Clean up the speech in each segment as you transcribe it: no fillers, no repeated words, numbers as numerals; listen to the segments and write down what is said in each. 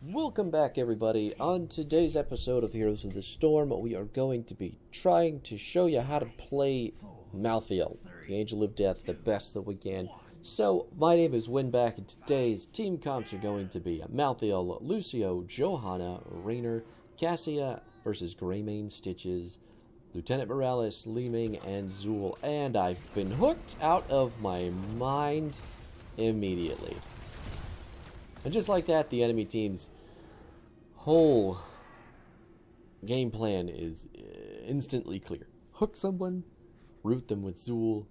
Welcome back, everybody. On today's episode of Heroes of the Storm, we are going to be trying to show you how to play Malthael, the Angel of Death, the best that we can. So, my name is Winback, and today's team comps are going to be Malthael, Lucio, Johanna, Raynor, Cassia versus Greymane, Stitches, Lieutenant Morales, Li-Ming, and Zool. And I've been hooked out of my mind immediately. And just like that, the enemy team's whole game plan is instantly clear. Hook someone, root them with Zool,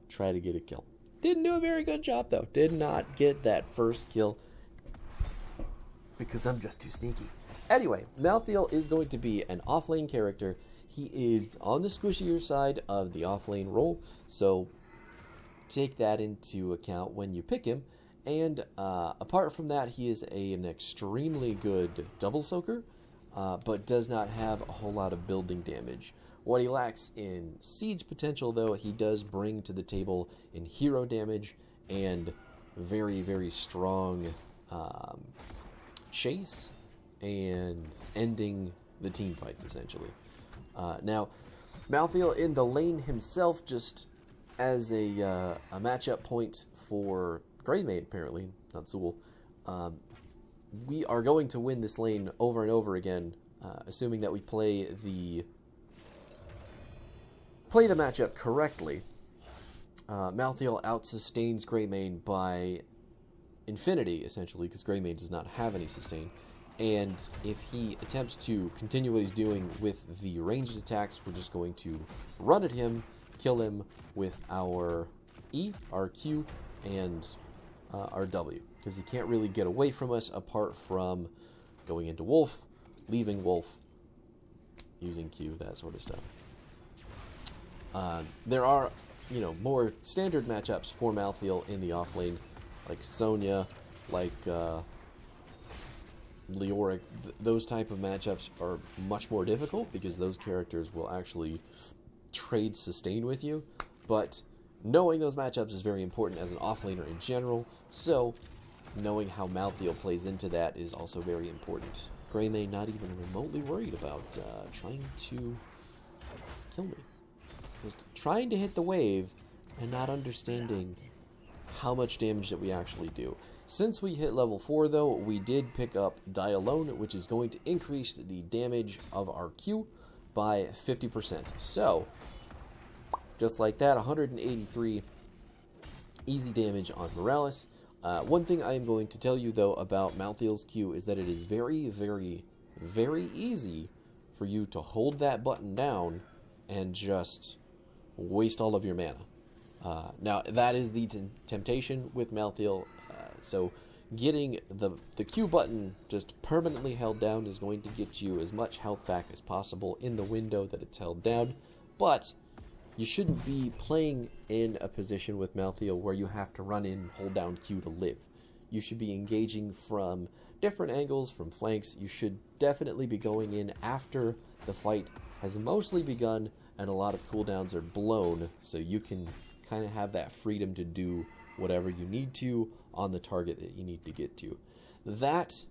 try to get a kill. Didn't do a very good job, though. Did not get that first kill because I'm just too sneaky. Anyway, Malthael is going to be an offlane character. He is on the squishier side of the offlane role, so take that into account when you pick him. And apart from that, he is an extremely good double soaker, but does not have a whole lot of building damage. What he lacks in siege potential, though, he does bring to the table in hero damage and very, very strong chase and ending the team fights, essentially. Now, Malthael in the lane himself, just as a matchup point for Greymane, apparently, not Zool. We are going to win this lane over and over again, assuming that we play the matchup correctly. Malthael out-sustains Greymane by infinity, essentially, because Greymane does not have any sustain. And if he attempts to continue what he's doing with the ranged attacks, we're just going to run at him, kill him with our E, our Q, and our W, because he can't really get away from us apart from going into Wolf, leaving Wolf, using Q, that sort of stuff. There are, more standard matchups for Malthael in the offlane, like Sonya, like Leoric. Those type of matchups are much more difficult because those characters will actually trade sustain with you, but knowing those matchups is very important as an offlaner in general, so knowing how Malthael plays into that is also very important. Greymane not even remotely worried about trying to kill me. Just trying to hit the wave and not understanding how much damage that we actually do. Since we hit level 4, though, we did pick up Die Alone, which is going to increase the damage of our Q by 50%. So, just like that, 183 easy damage on Morales. One thing I am going to tell you, though, about Malthael's Q is that it is very, very, very easy for you to hold that button down and just waste all of your mana. Now, that is the temptation with Malthael, so getting the Q button just permanently held down is going to get you as much health back as possible in the window that it's held down, but you shouldn't be playing in a position with Malthael where you have to run in and hold down Q to live. You should be engaging from different angles, from flanks. You should definitely be going in after the fight has mostly begun and a lot of cooldowns are blown, so you can kind of have that freedom to do whatever you need to on the target that you need to get to. That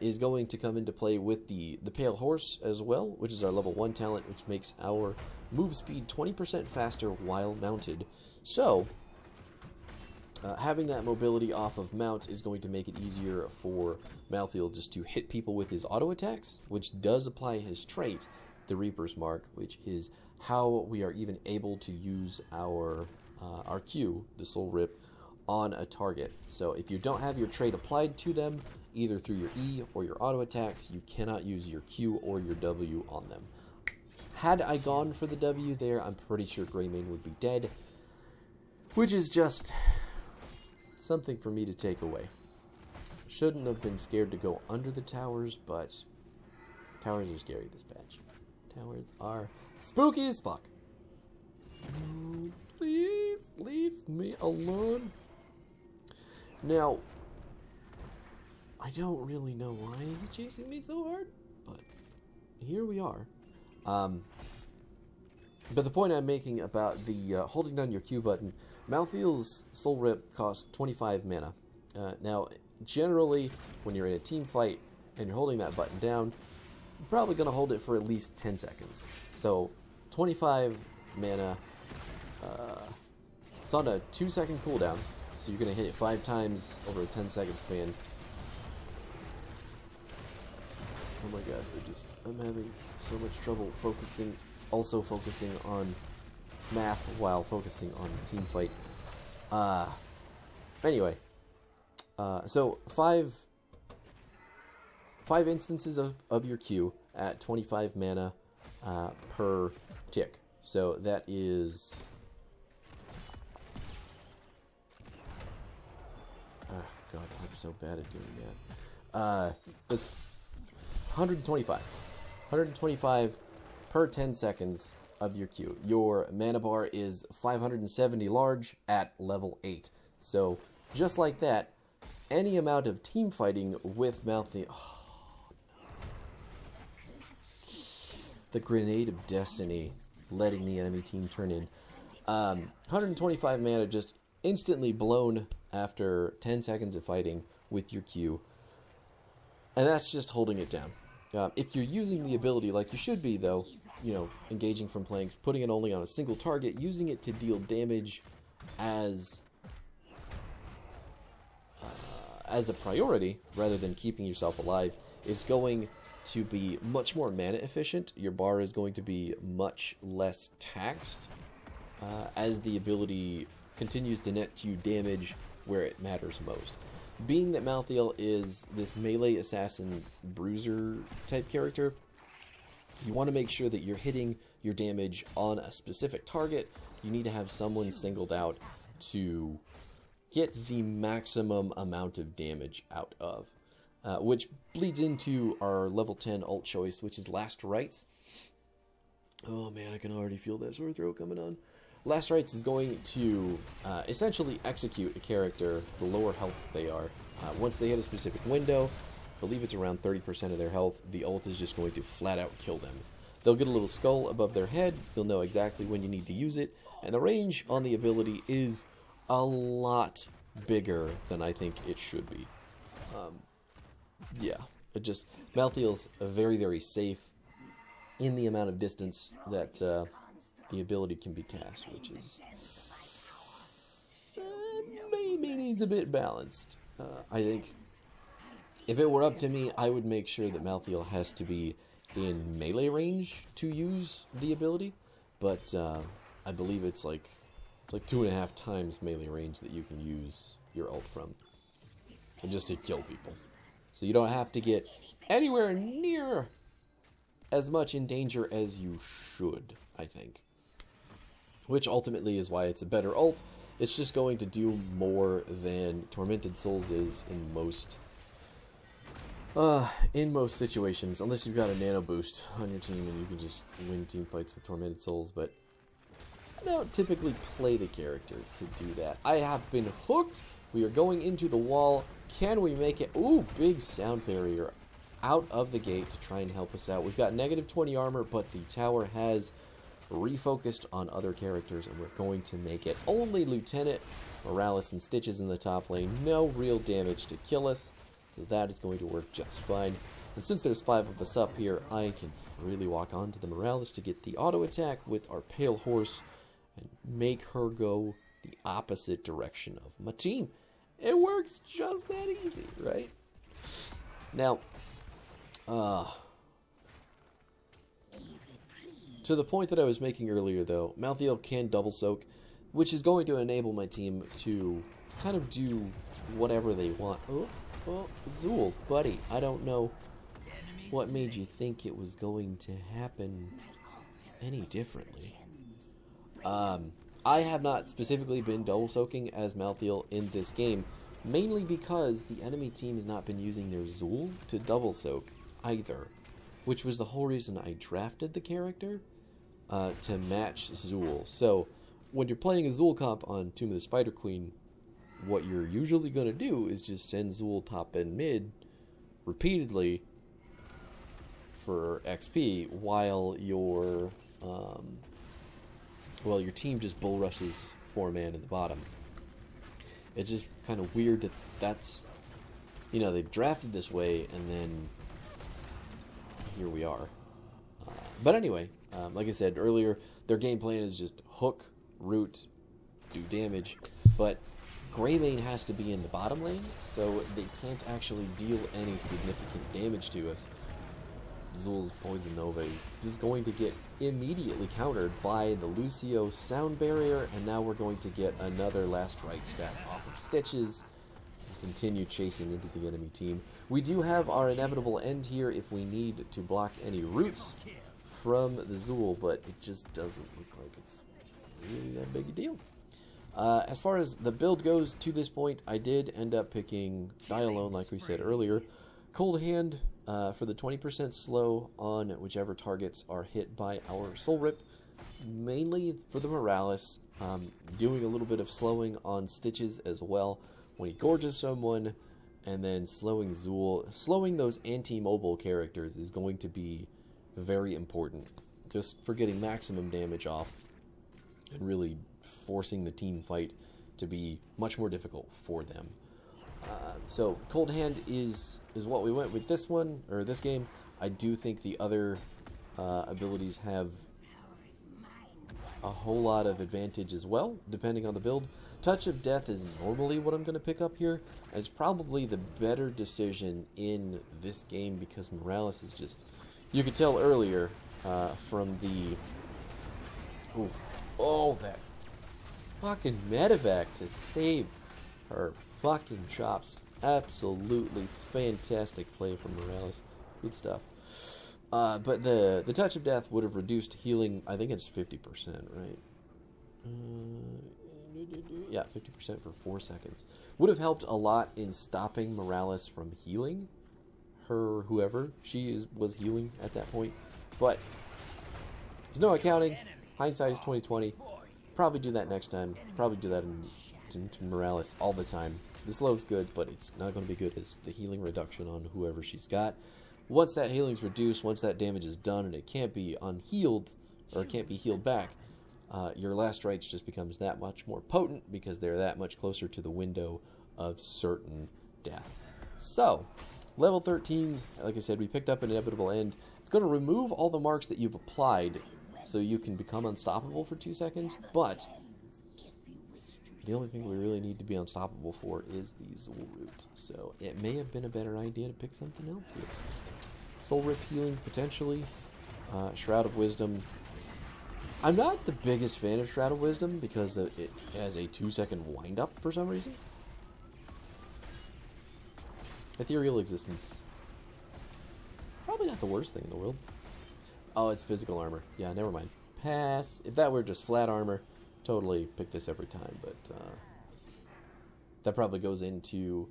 is going to come into play with the Pale Horse as well, which is our level 1 talent, which makes our move speed 20% faster while mounted. So, having that mobility off of mount is going to make it easier for Malthael just to hit people with his auto attacks, which does apply his trait, the Reaper's Mark, which is how we are even able to use our Q, the Soul Rip, on a target. So if you don't have your trait applied to them, either through your E or your auto attacks, you cannot use your Q or your W on them. Had I gone for the W there, I'm pretty sure Greymane would be dead, which is just something for me to take away. Shouldn't have been scared to go under the towers, but towers are scary this patch. Towers are spooky as fuck. Oh, please leave me alone. Now, I don't really know why he's chasing me so hard, but here we are. But the point I'm making about the holding down your Q button, Malthael's Soul Rip costs 25 mana. Now, generally, when you're in a team fight and you're holding that button down, you're probably going to hold it for at least 10 seconds. So 25 mana, it's on a 2-second cooldown, so you're going to hit it 5 times over a 10-second span. Oh my god, I'm having so much trouble focusing, also focusing on math while focusing on team fight. Anyway, so five instances of your Q at 25 mana per tick. So that is God, I'm so bad at doing that. That's 125. 125 per 10 seconds of your Q. Your mana bar is 570 large at level 8. So, just like that, any amount of team fighting with Malthael... Oh, no. The Grenade of Destiny, letting the enemy team turn in. 125 mana just instantly blown after 10 seconds of fighting with your Q. And that's just holding it down. If you're using the ability like you should be, though, you know, engaging from flanks, putting it only on a single target, using it to deal damage as a priority, rather than keeping yourself alive, is going to be much more mana efficient. Your bar is going to be much less taxed as the ability continues to net you damage where it matters most. Being that Malthael is this melee assassin bruiser type character, you want to make sure that you're hitting your damage on a specific target. You need to have someone singled out to get the maximum amount of damage out of. Which bleeds into our level 10 ult choice, which is Last Rites. Oh man, I can already feel that sore throat coming on. Last Rites is going to essentially execute a character the lower health they are. Once they hit a specific window, I believe it's around 30% of their health, the ult is just going to flat out kill them. They'll get a little skull above their head, they'll know exactly when you need to use it, and the range on the ability is a lot bigger than I think it should be. Yeah, Malthael's very, very safe in the amount of distance that the ability can be cast, which is maybe needs a bit balanced. I think if it were up to me, I would make sure that Malthael has to be in melee range to use the ability, but I believe it's like 2.5 times melee range that you can use your ult from, and just to kill people. So you don't have to get anywhere near as much in danger as you should, I think. Which ultimately is why it's a better ult. It's just going to do more than Tormented Souls is in most situations, unless you've got a nano boost on your team and you can just win team fights with Tormented Souls, but I don't typically play the character to do that. I have been hooked. We are going into the wall. Can we make it? Ooh, big sound barrier out of the gate to try and help us out. We've got negative 20 armor, but the tower has refocused on other characters, and we're going to make it. Only Lieutenant Morales and Stitches in the top lane. No real damage to kill us, so that is going to work just fine. And since there's 5 of us up here, I can freely walk onto the Morales to get the auto attack with our Pale Horse and make her go the opposite direction of my team. It works just that easy, right? Now, to the point that I was making earlier, though, Malthael can double soak, which is going to enable my team to kind of do whatever they want. Oh, Zool, buddy, I don't know what made you think it was going to happen any differently. I have not specifically been double soaking as Malthael in this game, mainly because the enemy team has not been using their Zool to double soak either, which was the whole reason I drafted the character to match Zool. So when you're playing a Zool comp on Tomb of the Spider Queen, what you're usually going to do is just send Zool top and mid repeatedly for XP while your team just bull rushes 4-man in the bottom. It's just kind of weird that that's you know, they drafted this way, and then here we are. But anyway, like I said earlier, their game plan is just hook, root, do damage, but Gray lane has to be in the bottom lane, so they can't actually deal any significant damage to us. Zul's Poison Nova is just going to get immediately countered by the Lucio Sound Barrier, and now we're going to get another Last Right stat off of Stitches and continue chasing into the enemy team. We do have our inevitable end here if we need to block any roots from the Zul, but it just doesn't look like it's really that big a deal. As far as the build goes to this point, I did end up picking Die Alone, like we said earlier. Cold Hand for the 20% slow on whichever targets are hit by our Soul Rip, mainly for the Morales. Doing a little bit of slowing on Stitches as well when he gorges someone, and then slowing Zul. Slowing those anti-mobile characters is going to be very important, just for getting maximum damage off and really forcing the team fight to be much more difficult for them. So Cold Hand is what we went with this one, or this game. I do think the other abilities have a whole lot of advantage as well, depending on the build. Touch of Death is normally what I'm going to pick up here, and it's probably the better decision in this game because Morales is just... You could tell earlier from the... Oh, that fucking medevac to save her fucking chops. Absolutely fantastic play from Morales. Good stuff. But the Touch of Death would have reduced healing, I think it's 50%, right? Yeah, 50% for 4 seconds. Would have helped a lot in stopping Morales from healing her, whoever she was healing at that point. But there's no accounting. Hindsight is 20/20. Probably do that next time. Probably do that into Morales all the time. The slow's good, but it's not going to be good as the healing reduction on whoever she's got. Once that healing's reduced, once that damage is done and it can't be unhealed, or it can't be healed back, your Last Rites just becomes that much more potent because they're that much closer to the window of certain death. So, level 13, like I said, we picked up an inevitable end. It's going to remove all the marks that you've applied so you can become unstoppable for 2 seconds, but the only thing we really need to be unstoppable for is the Zul root. So it may have been a better idea to pick something else here. Soul Rip healing, potentially. Shroud of Wisdom. I'm not the biggest fan of Shroud of Wisdom because it has a 2-second wind-up for some reason. Ethereal Existence. Probably not the worst thing in the world. Oh, it's physical armor. Yeah, never mind. Pass. If that were just flat armor, totally pick this every time, but that probably goes into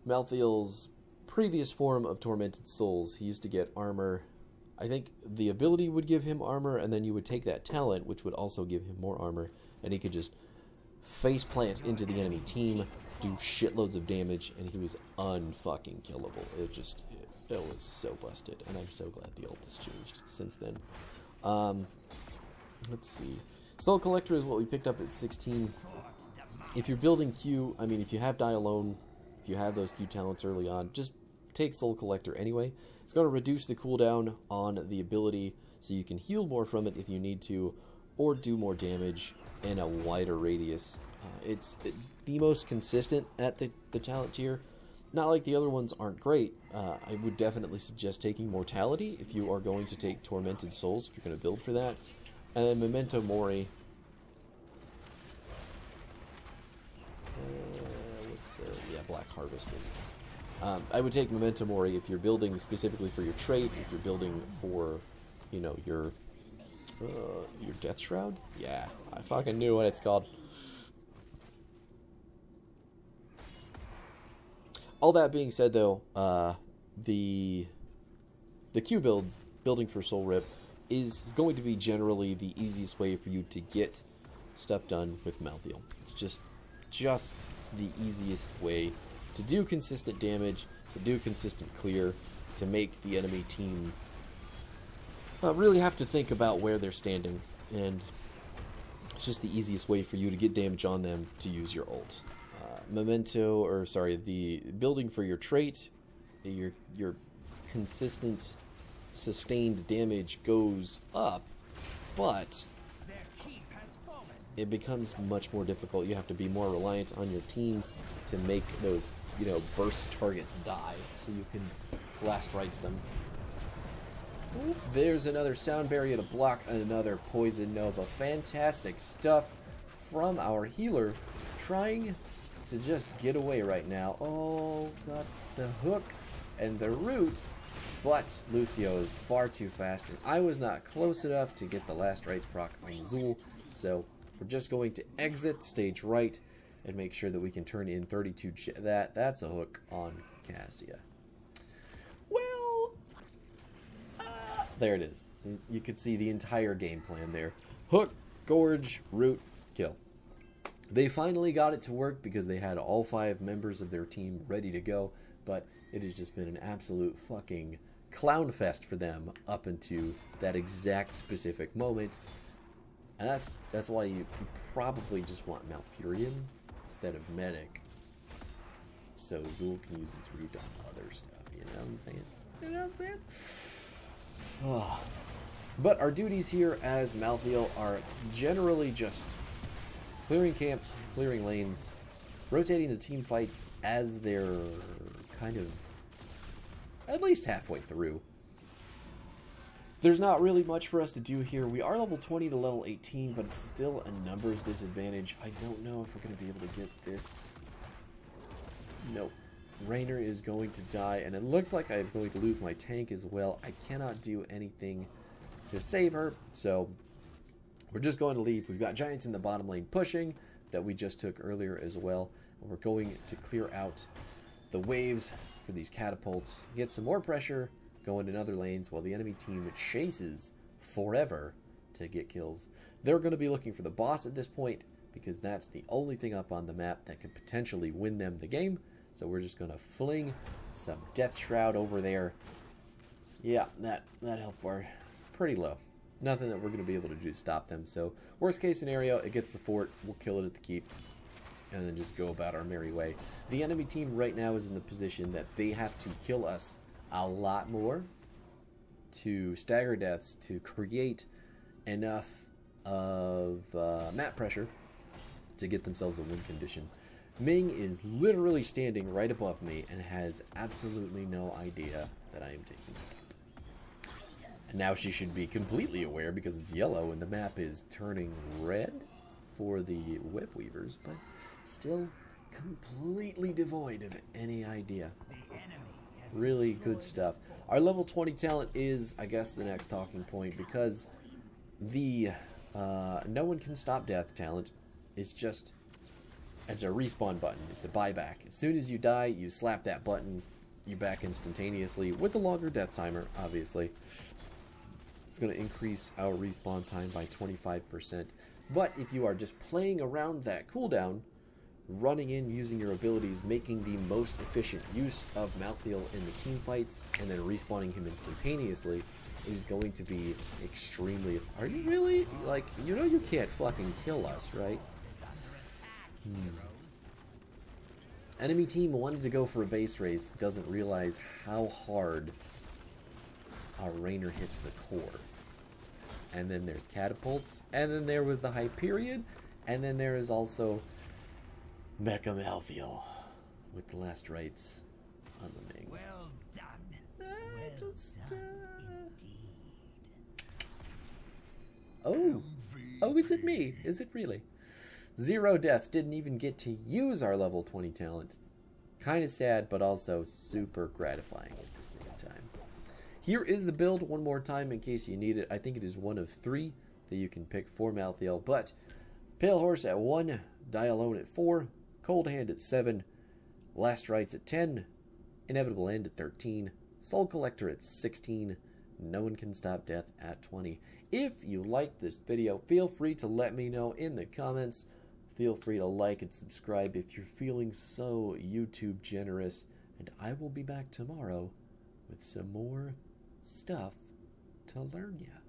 Malthael's previous form of Tormented Souls. He used to get armor. I think the ability would give him armor, and then you would take that talent, which would also give him more armor, and he could just face plant into the enemy team, do shitloads of damage, and he was unfucking killable. It was so busted, and I'm so glad the ult has changed since then. Let's see. Soul Collector is what we picked up at 16. If you're building Q, I mean, if you have Die Alone, if you have those Q talents early on, just take Soul Collector anyway. It's going to reduce the cooldown on the ability, so you can heal more from it if you need to, or do more damage in a wider radius. It's the most consistent at the talent tier. Not like the other ones aren't great. I would definitely suggest taking Mortality if you are going to take Tormented Souls, if you're going to build for that. And then Memento Mori. Yeah, Black Harvest is. I would take Memento Mori if you're building specifically for your trait, if you're building for, you know, your Death Shroud? Yeah, I fucking knew what it's called. All that being said, though, the Q building for Soul Rip, is going to be generally the easiest way for you to get stuff done with Malthael. It's just the easiest way to do consistent damage, to do consistent clear, to make the enemy team really have to think about where they're standing, and it's just the easiest way for you to get damage on them to use your ult. memento, or sorry, the building for your trait, your consistent sustained damage goes up, but it becomes much more difficult. You have to be more reliant on your team to make those, you know, burst targets die, so you can blast rights them. Ooh, there's another sound barrier to block another poison nova. Fantastic stuff from our healer, trying to just get away right now. Oh, got the hook and the root, but Lucio is far too fast, and I was not close enough to get the last rights proc on Zul, so we're just going to exit stage right and make sure that we can turn in 32. That's a hook on Cassia. Well, there it is. You could see the entire game plan there. Hook, gorge, root, kill. They finally got it to work because they had all 5 members of their team ready to go, but it has just been an absolute fucking clown fest for them up into that exact specific moment. And that's why you probably just want Malfurion instead of Medic, so Zul can use his root on other stuff, you know what I'm saying? You know what I'm saying? Oh. But our duties here as Malthael are generally just clearing camps, clearing lanes, rotating the team fights as they're kind of at least halfway through. There's not really much for us to do here. We are level 20 to level 18, but it's still a numbers disadvantage. I don't know if we're going to be able to get this. Nope. Raynor is going to die, and it looks like I'm going to lose my tank as well. I cannot do anything to save her, so we're just going to leave. We've got giants in the bottom lane pushing that we just took earlier as well, and we're going to clear out the waves for these catapults, get some more pressure going in other lanes while the enemy team chases forever to get kills. They're going to be looking for the boss at this point because that's the only thing up on the map that could potentially win them the game. So we're just going to fling some Death Shroud over there. Yeah, that health bar is pretty low. Nothing that we're going to be able to do to stop them. So worst case scenario, it gets the fort. We'll kill it at the keep and then just go about our merry way. The enemy team right now is in the position that they have to kill us a lot more to stagger deaths to create enough of map pressure to get themselves a win condition. Ming is literally standing right above me and has absolutely no idea that I am taking the camp. And now she should be completely aware because it's yellow and the map is turning red for the web weavers, but still completely devoid of any idea. Really good stuff. Our level 20 talent is, I guess, the next talking point because the no one can stop death talent is just, it's a respawn button. It's a buyback. As soon as you die, you slap that button, you back instantaneously with the longer death timer, obviously. It's going to increase our respawn time by 25%. But if you are just playing around that cooldown, running in, using your abilities, making the most efficient use of Malthael in the team fights, and then respawning him instantaneously is going to be extremely... Are you really? Like, you know you can't fucking kill us, right? Enemy team wanted to go for a base race, doesn't realize how hard our Raynor hits the core. And then there's catapults, and then there was the Hyperion, and then there is also Mecha Malthael with the last rights on the Ming. Well done. Oh, is it me? Is it really? 0 deaths, didn't even get to use our level 20 talent. Kind of sad, but also super gratifying at the same time. Here is the build one more time in case you need it. I think it is one of 3 that you can pick for Malthael, but Pale Horse at 1, Die Alone at 4, Cold Hand at 7, Last Rites at 10, Inevitable End at 13, Soul Collector at 16, No One Can Stop Death at 20. If you liked this video, feel free to let me know in the comments. Feel free to like and subscribe if you're feeling so YouTube generous. And I will be back tomorrow with some more stuff to learn ya.